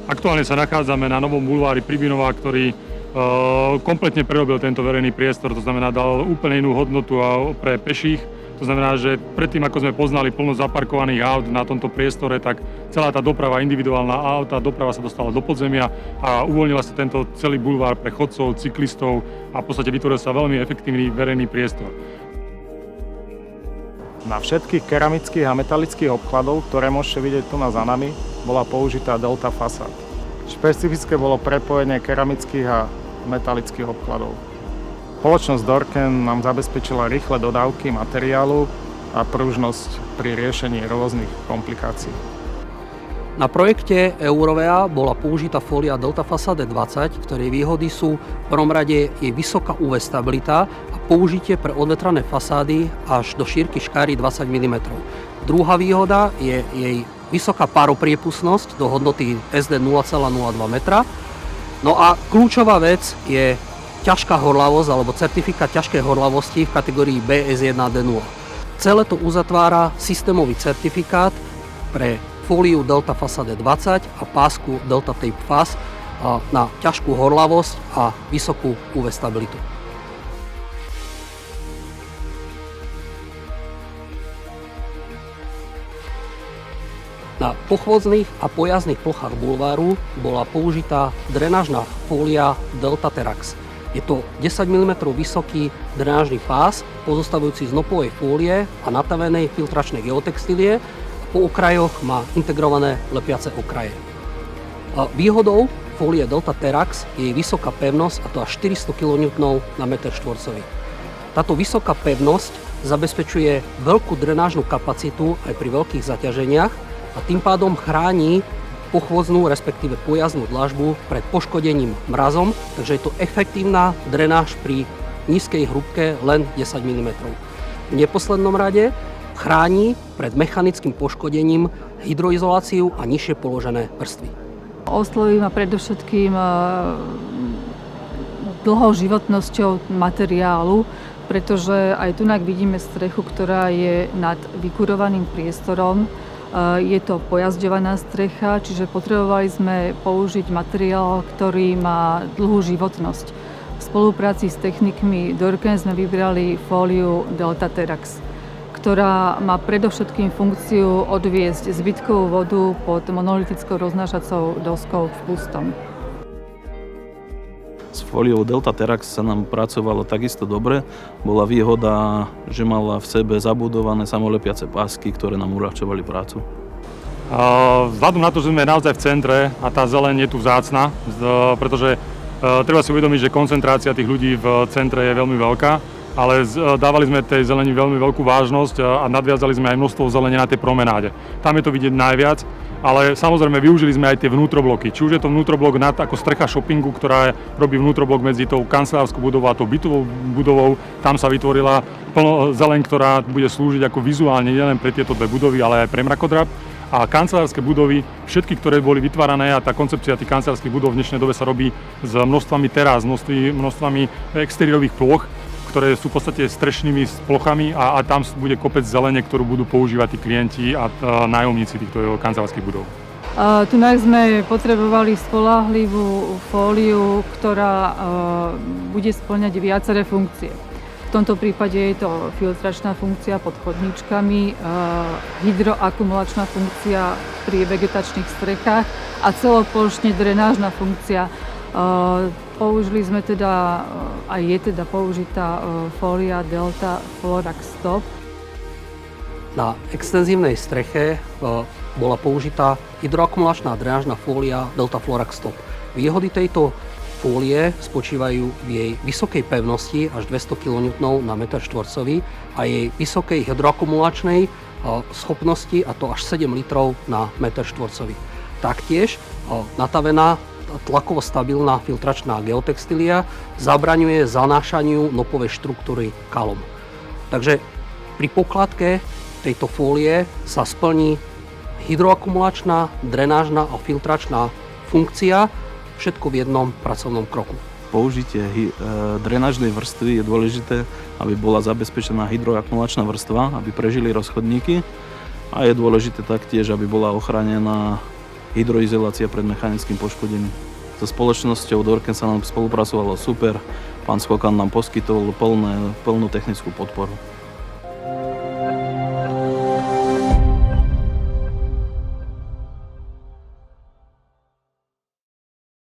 Aktuálne sa nachádzame na novom bulvári Pribinova, ktorý kompletne prerobil tento verejný priestor, to znamená dal úplne inú hodnotu pre peších. To znamená, že predtým, ako sme poznali plno zaparkovaných aut na tomto priestore, tak celá tá doprava, individuálna auta, doprava sa dostala do podzemia a uvoľnila sa tento celý bulvár pre chodcov, cyklistov a v podstate vytvoril sa veľmi efektívny verejný priestor. Na všetkých keramických a metalických obkladov, ktoré môžete vidieť tu za nami, bola použitá delta fasád. Špecifické bolo prepojenie keramických a metalických obkladov. Spoločnosť Dorken nám zabezpečila rýchle dodávky materiálu a pružnosť pri riešení rôznych komplikácií. Na projekte Eurovea bola použitá fólia Delta Facade 20, ktorej výhody sú v prvom rade jej vysoká UV stabilita a použitie pre odvetrané fasády až do šírky škáry 20 mm. Druhá výhoda je jej vysoká páropriepustnosť do hodnoty SD 0,02 metra. No a kľúčová vec je ťažká horlavosť alebo certifikát ťažkej horlavosti v kategórii BS1D0. Celé to uzatvára systémový certifikát pre fóliu Delta Facade 20 a pásku Delta Tape Fast na ťažkú horlavosť a vysokú UV stabilitu. Na pochôdznych a pojazdných plochách bulváru bola použitá drenážna fólia Delta Terax. Je to 10 mm vysoký drenážny pás, pozostavujúci z nopovej fólie a natavenej filtračnej geotextílie. Po okrajoch má integrované lepiace okraje. Výhodou fólie Delta Terax je jej vysoká pevnosť, a to až 400 kN na meter štvorcový. Táto vysoká pevnosť zabezpečuje veľkú drenážnu kapacitu aj pri veľkých zaťaženiach a tým pádom chráni pochôdznú, respektíve pojazdnú dlažbu pred poškodením mrazom, takže je to efektívna drenáž pri nízkej hrúbke len 10 mm. V neposlednom rade chráni pred mechanickým poškodením, hydroizoláciu a nižšie položené vrstvy. Osloví ma predovšetkým dlhou životnosťou materiálu, pretože aj tu vidíme strechu, ktorá je nad vykurovaným priestorom. Je to pojazďovaná strecha, čiže potrebovali sme použiť materiál, ktorý má dlhú životnosť. V spolupráci s technikmi Dorken sme vybrali fóliu Delta Terax, ktorá má predovšetkým funkciu odviesť zbytkovú vodu pod monolitickou roznášacou doskou v pustom. S fóliou Delta Terax sa nám pracovalo takisto dobre. Bola výhoda, že mala v sebe zabudované samolepiace pásky, ktoré nám uľahčovali prácu. Vzhľadom na to, že sme naozaj v centre a tá zeleň je tu vzácna, pretože treba si uvedomiť, že koncentrácia tých ľudí v centre je veľmi veľká, ale dávali sme tej zeleni veľmi veľkú vážnosť a nadviazali sme aj množstvo zelene na tej promenáde. Tam je to vidieť najviac, ale samozrejme využili sme aj tie vnútrobloky. Či už je to vnútroblok ako strecha shoppingu, ktorá robí vnútroblok medzi tou kancelárskou budovou a tou bytovou budovou. Tam sa vytvorila plno zeleň, ktorá bude slúžiť ako vizuálne nielen pre tieto dve budovy, ale aj pre mrakodrap. A kancelárske budovy, všetky, ktoré boli vytvárané, a tá koncepcia tých kancelárskych budov v dnešnej dobe sa robí s množstvami terás, množstvami exteriérových ploch, ktoré sú v podstate strešnými plochami a tam bude kopec zelene, ktorú budú používať tí klienti a nájomníci týchto kancelárskych budov. Tu sme potrebovali spoľahlivú fóliu, ktorá bude spĺňať viaceré funkcie. V tomto prípade je to filtračná funkcia pod chodníčkami, hydroakumulačná funkcia pri vegetačných strechách a celoplošne drenážna funkcia. Použili sme teda, a je teda použitá fólia Delta Florax Stop. Na extenzívnej streche bola použitá hydroakumulačná drenážna fólia Delta Florax Stop. Výhody tejto fólie spočívajú v jej vysokej pevnosti až 200 kN na meter štvorcový a jej vysokej hydroakumulačnej schopnosti, a to až 7 litrov na meter štvorcový. Taktiež natavená tlakovo stabilná filtračná geotextília zabraňuje zanášaniu nopovej štruktúry kalom. Takže pri pokladke tejto fólie sa splní hydroakumulačná, drenážna a filtračná funkcia, všetko v jednom pracovnom kroku. Použitie drenážnej vrstvy je dôležité, aby bola zabezpečená hydroakumulačná vrstva, aby prežili rozchodníky, a je dôležité taktiež, aby bola ochránená hydroizolácia pred mechanickým poškodením. So spoločnosťou Dorken sa nám spolupracovalo super, pán Skokan nám poskytol plnú technickú podporu.